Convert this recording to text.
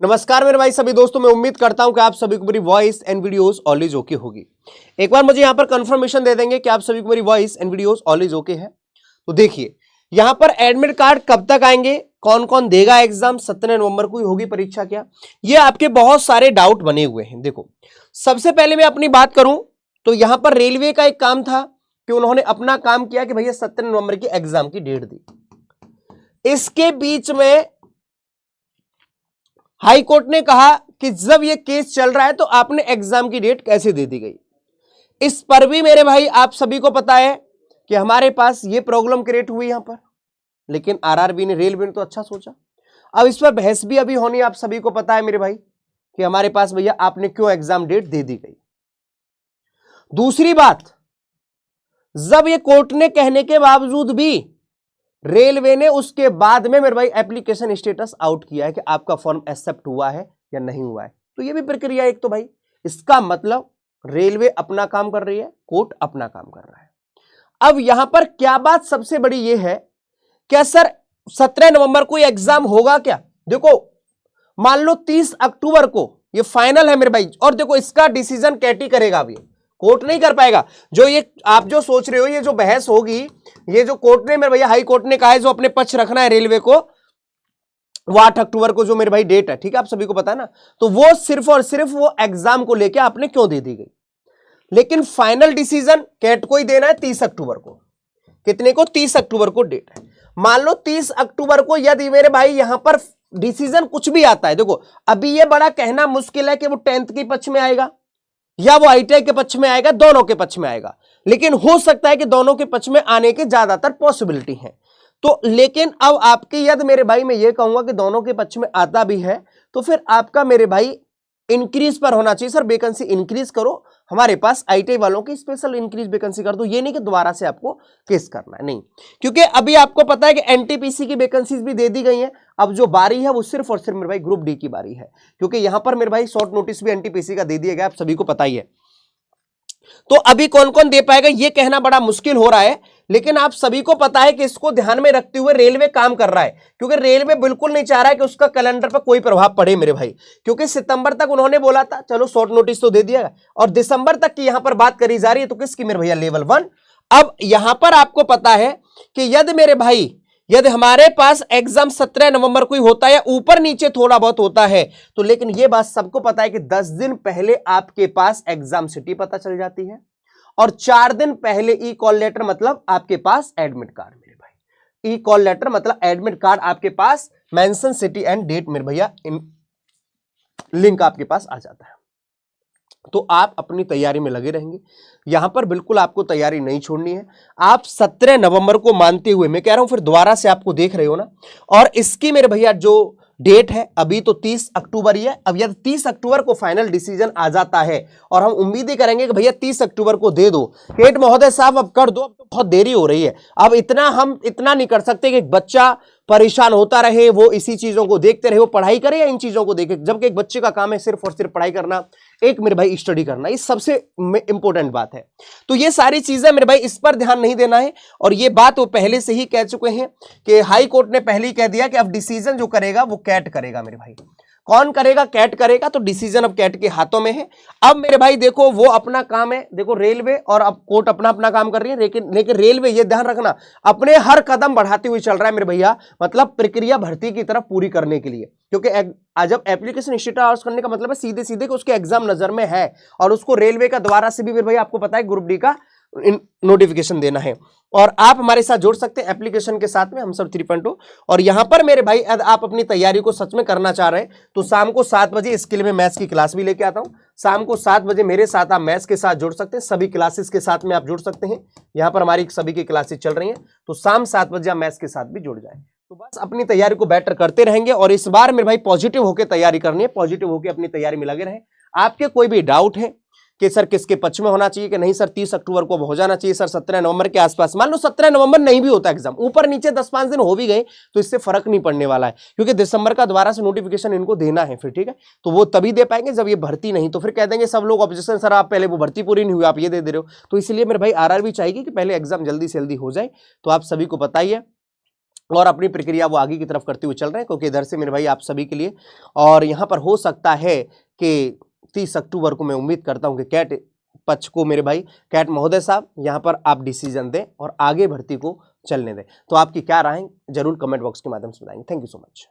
नमस्कार मेरे भाई सभी दोस्तों, मैं उम्मीद करता हूं कि आप सभी को मेरी voice and videos always okay होगी। एक बार मुझे यहां पर कंफर्मेशन दे देंगे कि आप सभी को मेरी voice and videos always okay है। तो देखिए यहां पर एडमिट कार्ड कब तक आएंगे, कौन कौन देगा एग्जाम, 17 नवंबर को ही होगी परीक्षा क्या, ये आपके बहुत सारे डाउट बने हुए हैं। देखो सबसे पहले मैं अपनी बात करूं तो यहां पर रेलवे का एक काम था कि उन्होंने अपना काम किया कि भैया 17 नवंबर की एग्जाम की डेट दी। इसके बीच में हाई कोर्ट ने कहा कि जब ये केस चल रहा है तो आपने एग्जाम की डेट कैसे दे दी गई। इस पर भी मेरे भाई आप सभी को पता है कि हमारे पास ये प्रॉब्लम क्रिएट हुई यहां पर, लेकिन आरआरबी ने, रेलवे ने तो अच्छा सोचा। अब इस पर बहस भी अभी होनी, आप सभी को पता है मेरे भाई कि हमारे पास भैया आपने क्यों एग्जाम डेट दे दी गई। दूसरी बात, जब ये कोर्ट ने कहने के बावजूद भी रेलवे ने उसके बाद में मेरे भाई एप्लीकेशन स्टेटस आउट किया है कि आपका फॉर्म एक्सेप्ट हुआ है या नहीं हुआ है, तो ये भी प्रक्रिया एक। तो भाई इसका मतलब रेलवे अपना काम कर रही है, कोर्ट अपना काम कर रहा है। अब यहां पर क्या बात सबसे बड़ी ये है, क्या सर 17 नवंबर को ये एग्जाम होगा क्या? देखो मान लो 30 अक्टूबर को ये फाइनल है मेरे भाई, और देखो इसका डिसीजन कैटी करेगा, अब ये कोर्ट नहीं कर पाएगा। जो ये आप जो सोच रहे हो, ये जो बहस होगी, ये जो कोर्ट ने मेरे भैया हाई कोर्ट ने कहा है जो अपने पक्ष रखना है रेलवे को, वो 8 अक्टूबर को जो मेरे भाई डेट है, ठीक है, आप सभी को पता है ना, तो वो सिर्फ और सिर्फ वो एग्जाम को लेके आपने क्यों दे दी गई। लेकिन फाइनल डिसीजन कैट को ही देना है 30 अक्टूबर को। कितने को? 30 अक्टूबर को डेट है। मान लो 30 अक्टूबर को यदि मेरे भाई यहां पर डिसीजन कुछ भी आता है, देखो अभी ये बड़ा कहना मुश्किल है कि वो 10th के पक्ष में आएगा या वो आईटीआई के पक्ष में आएगा, दोनों के पक्ष में आएगा, लेकिन हो सकता है कि दोनों के पक्ष में आने की ज्यादातर पॉसिबिलिटी है। तो लेकिन अब आपकी यदि मेरे भाई मैं ये कहूंगा कि दोनों के पक्ष में आता भी है, तो फिर आपका मेरे भाई इंक्रीज पर होना चाहिए। सर वैकेंसी इंक्रीज करो, हमारे पास आईटीआई वालों की स्पेशल इंक्रीज वैकेंसी कर दो, ये नहीं कि दोबारा से आपको केस करना है, नहीं। क्योंकि अभी आपको पता है कि एनटीपीसी की वैकेंसीज भी दे दी गई हैं। अब जो बारी है वो सिर्फ और सिर्फ मेरे भाई ग्रुप डी की बारी है, क्योंकि यहां पर मेरे भाई शॉर्ट नोटिस भी एनटीपीसी का दे दिया गया, आप सभी को पता ही है। तो अभी कौन कौन दे पाएगा ये कहना बड़ा मुश्किल हो रहा है, लेकिन आप सभी को पता है कि इसको ध्यान में रखते हुए रेलवे काम कर रहा है, क्योंकि रेलवे बिल्कुल नहीं चाह रहा है कि उसका कैलेंडर पर कोई प्रभाव पड़े मेरे भाई। क्योंकि सितंबर तक उन्होंने बोला था, चलो शॉर्ट नोटिस तो दे दिया, और दिसंबर तक की यहां पर बात करी जा रही है, तो किसकी मेरे भैया? लेवल 1। अब यहां पर आपको पता है कि यदि मेरे भाई यदि हमारे पास एग्जाम 17 नवंबर को ही होता है या ऊपर नीचे थोड़ा बहुत होता है, तो लेकिन यह बात सबको पता है कि 10 दिन पहले आपके पास एग्जाम सिटी पता चल जाती है, और 4 दिन पहले ई कॉल लेटर मतलब आपके पास एडमिट कार्ड मेरे भाई। ई कॉल लेटर मतलब एडमिट कार्ड आपके पास, मेंशन सिटी एंड डेट मेरे भैया लिंक आपके पास आ जाता है। तो आप अपनी तैयारी में लगे रहेंगे, यहां पर बिल्कुल आपको तैयारी नहीं छोड़नी है। आप 17 नवंबर को मानते हुए मैं कह रहा हूं, फिर दोबारा से आपको देख रहे हो ना, और इसकी मेरे भैया जो डेट है अभी तो 30 अक्टूबर ही है। अब यदि 30 अक्टूबर को फाइनल डिसीजन आ जाता है, और हम उम्मीद ही करेंगे कि भैया 30 अक्टूबर को दे दो, हेड महोदय साहब अब कर दो, अब तो बहुत देरी हो रही है। अब हम इतना नहीं कर सकते कि एक बच्चा परेशान होता रहे, वो इसी चीजों को देखते रहे, वो पढ़ाई करे या इन चीजों को देखे, जबकि एक बच्चे का काम है सिर्फ और सिर्फ पढ़ाई करना, एक मेरे भाई स्टडी करना, ये सबसे इंपॉर्टेंट बात है। तो ये सारी चीजें मेरे भाई इस पर ध्यान नहीं देना है, और ये बात वो पहले से ही कह चुके हैं कि हाई कोर्ट ने पहले ही कह दिया कि अब डिसीजन जो करेगा वो कैट करेगा मेरे भाई। कौन करेगा? कैट करेगा, तो डिसीजन अब कैट के हाथों में है। अब मेरे भाई देखो वो अपना काम है, देखो रेलवे और अब कोर्ट अपना अपना काम कर रही है, लेकिन रेलवे ये ध्यान रखना अपने हर कदम बढ़ाते हुए चल रहा है मेरे भैया, मतलब प्रक्रिया भर्ती की तरफ पूरी करने के लिए। क्योंकि जब एप्लीकेशन स्टेटस करने का मतलब है सीधे सीधे कि उसके एग्जाम नजर में है, और उसको रेलवे का दोबारा से भी मेरे भैया आपको पता है ग्रुप डी का नोटिफिकेशन देना है। और आप हमारे साथ जुड़ सकते हैं एप्लीकेशन के साथ में, हम सब 3.0। और यहां पर मेरे भाई यदि आप अपनी तैयारी को सच में करना चाह रहे हैं, तो शाम को 7 बजे इसके लिए मैं मैथ्स की क्लास भी लेके आता हूं। शाम को 7 बजे मेरे साथ आप मैथ्स के साथ जुड़ सकते हैं, सभी क्लासेस के साथ में आप जुड़ सकते हैं। यहां पर हमारी सभी की क्लासेस चल रही हैं, तो शाम 7 बजे आप मैथ्स के साथ भी जुड़ जाए। तो बस अपनी तैयारी को बेटर करते रहेंगे, और इस बार मेरे भाई पॉजिटिव होकर तैयारी करनी है, पॉजिटिव होकर अपनी तैयारी में लगे रहें। आपके कोई भी डाउट है कि सर किसके पक्ष में होना चाहिए कि नहीं, सर 30 अक्टूबर को हो जाना चाहिए, सर 17 नवंबर के आसपास, मान लो 17 नवंबर नहीं भी होता एग्जाम, ऊपर नीचे 10-5 दिन हो भी गए तो इससे फर्क नहीं पड़ने वाला है, क्योंकि दिसंबर का दोबारा से नोटिफिकेशन इनको देना है फिर, ठीक है। तो वो तभी दे पाएंगे जब ये भर्ती नहीं, तो फिर कह देंगे सब लोग ऑब्जेक्शन, सर आप पहले वो भर्ती पूरी नहीं हुई, आप ये दे रहे हो। तो इसलिए मेरे भाई आरआरबी चाहिए कि पहले एग्जाम जल्दी से जल्दी हो जाए। तो आप सभी को पता ही है और अपनी प्रक्रिया वो आगे की तरफ करते हुए चल रहे हैं, क्योंकि इधर से मेरे भाई आप सभी के लिए, और यहाँ पर हो सकता है कि 30 अक्टूबर को मैं उम्मीद करता हूँ कि कैट पक्ष को मेरे भाई कैट महोदय साहब यहाँ पर आप डिसीजन दें और आगे भर्ती को चलने दें। तो आपकी क्या राय जरूर कमेंट बॉक्स के माध्यम से बताएंगे। Thank you so much.